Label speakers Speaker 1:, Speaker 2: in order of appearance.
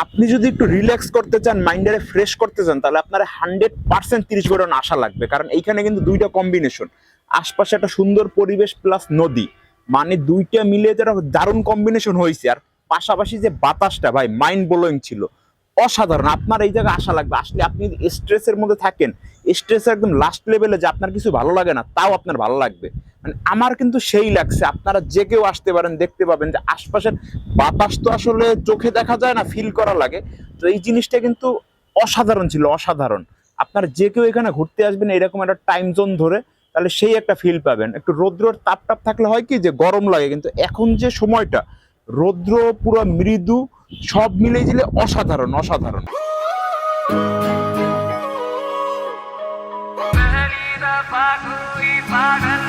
Speaker 1: আপনি যদি একটু রিল্যাক্স করতে চান, মাইন্ডটারে ফ্রেশ করতে চান, তাহলে আপনার 100% 30 গড়ন আসা লাগবে। কারণ এইখানে কিন্তু দুইটা কম্বিনেশন, আশপাশে একটা সুন্দর পরিবেশ প্লাস নদী, মানে দুইটা মিলে যেটা দারুণ কম্বিনেশন হয়েছে। আর পাশাপাশি যে বাতাসটা ভাই মাইন্ড ব্লোয়িং ছিল, অসাধারণ। আপনার এই জায়গায় আসা লাগবে। আসলে আপনি যদি স্ট্রেসের মধ্যে থাকেন, স্ট্রেস একদম লাস্ট লেভেলে, যে আপনার কিছু ভালো লাগে না, তাও আপনার ভালো লাগবে। মানে আমার কিন্তু সেই লাগছে। আপনারা যে কেউ আসতে পারেন, দেখতে পাবেন যে আশপাশের বাতাস তো আসলে চোখে দেখা যায় না, ফিল করা লাগে। তো এই জিনিসটা কিন্তু অসাধারণ ছিল, অসাধারণ। আপনারা যে কেউ এখানে ঘুরতে আসবেন এরকম একটা টাইম জোন ধরে, তাহলে সেই একটা ফিল পাবেন। একটু রৌদ্রর তাপ টাপ থাকলে হয় কি যে গরম লাগে, কিন্তু এখন যে সময়টা রৌদ্র পুরো মৃদু, সব মিলে জিলে অসাধারণ, অসাধারণ।
Speaker 2: पहली दफा कोई पागल